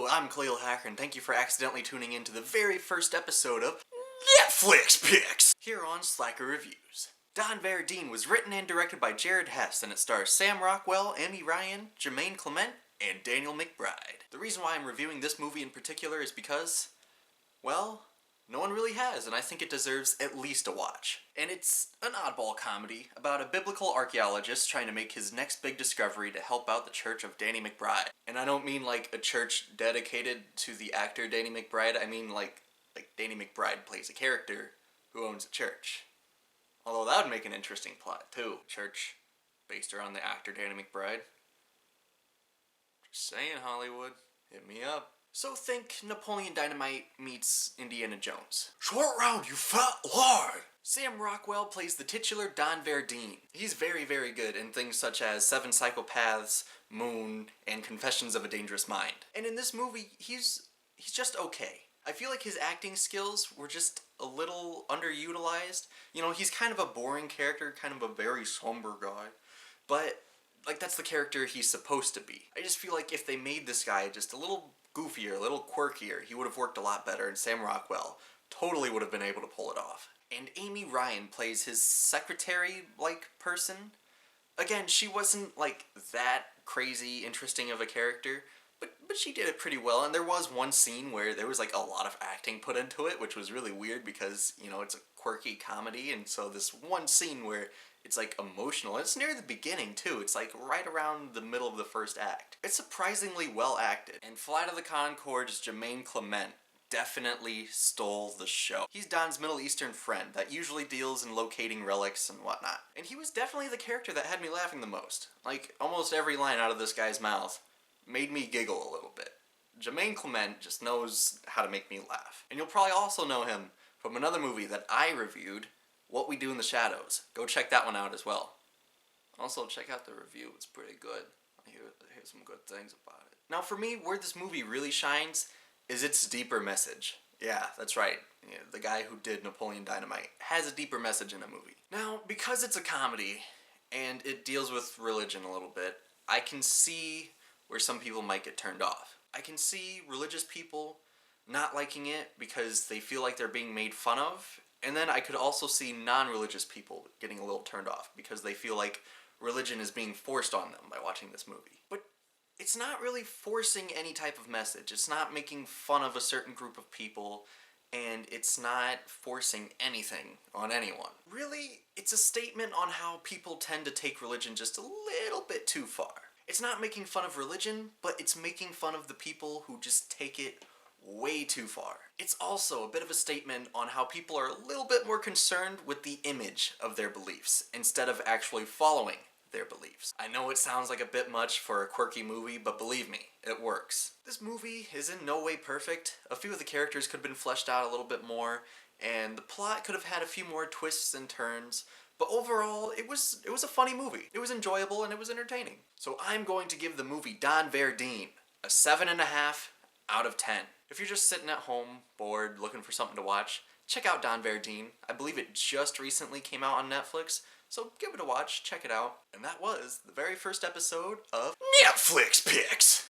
Hello, I'm Khalil and thank you for accidentally tuning in to the very first episode of Netflix Picks here on Slacker Reviews. Don Verdean was written and directed by Jared Hess, and it stars Sam Rockwell, Amy Ryan, Jermaine Clement, and Daniel McBride. The reason why I'm reviewing this movie in particular is because, well, no one really has, and I think it deserves at least a watch. And it's an oddball comedy about a biblical archaeologist trying to make his next big discovery to help out the church of Danny McBride. And I don't mean like a church dedicated to the actor Danny McBride, I mean like Danny McBride plays a character who owns a church. Although that would make an interesting plot too. Church based around the actor Danny McBride. Just saying, Hollywood. Hit me up. So think Napoleon Dynamite meets Indiana Jones. Short round, you fat lord! Sam Rockwell plays the titular Don Verdean. He's very, very good in things such as Seven Psychopaths, Moon, and Confessions of a Dangerous Mind. And in this movie, he's just okay. I feel like his acting skills were just a little underutilized. You know, he's kind of a boring character, kind of a very somber guy. But, like, that's the character he's supposed to be. I just feel like if they made this guy just a little goofier, a little quirkier, he would have worked a lot better, and Sam Rockwell totally would have been able to pull it off. And Amy Ryan plays his secretary-like person. Again, she wasn't, like, that crazy interesting of a character, but she did it pretty well, and there was one scene where there was, like, a lot of acting put into it, which was really weird because, you know, it's a quirky comedy, and so this one scene where it's, like, emotional. It's near the beginning, too. It's, like, right around the middle of the first act. It's surprisingly well acted. And Flight of the Conchords' Jermaine Clement definitely stole the show. He's Don's Middle Eastern friend that usually deals in locating relics and whatnot. And he was definitely the character that had me laughing the most. Like, almost every line out of this guy's mouth made me giggle a little bit. Jermaine Clement just knows how to make me laugh. And you'll probably also know him from another movie that I reviewed, What We Do in the Shadows. Go check that one out as well. Also, check out the review. It's pretty good. I hear some good things about it. Now, for me, where this movie really shines is its deeper message. Yeah, that's right. Yeah, the guy who did Napoleon Dynamite has a deeper message in a movie. Now, because it's a comedy, and it deals with religion a little bit, I can see where some people might get turned off. I can see religious people not liking it because they feel like they're being made fun of. And then I could also see non-religious people getting a little turned off because they feel like religion is being forced on them by watching this movie. But it's not really forcing any type of message. It's not making fun of a certain group of people, and it's not forcing anything on anyone. Really, it's a statement on how people tend to take religion just a little bit too far. It's not making fun of religion, but it's making fun of the people who just take it way too far. It's also a bit of a statement on how people are a little bit more concerned with the image of their beliefs instead of actually following their beliefs. I know it sounds like a bit much for a quirky movie, but believe me, it works. This movie is in no way perfect. A few of the characters could have been fleshed out a little bit more, and the plot could have had a few more twists and turns, but overall, it was a funny movie. It was enjoyable and it was entertaining. So I'm going to give the movie Don Verdean a 7.5 out of 10. If you're just sitting at home, bored, looking for something to watch, check out Don Verdean. I believe it just recently came out on Netflix, so give it a watch, check it out. And that was the very first episode of Netflix Picks!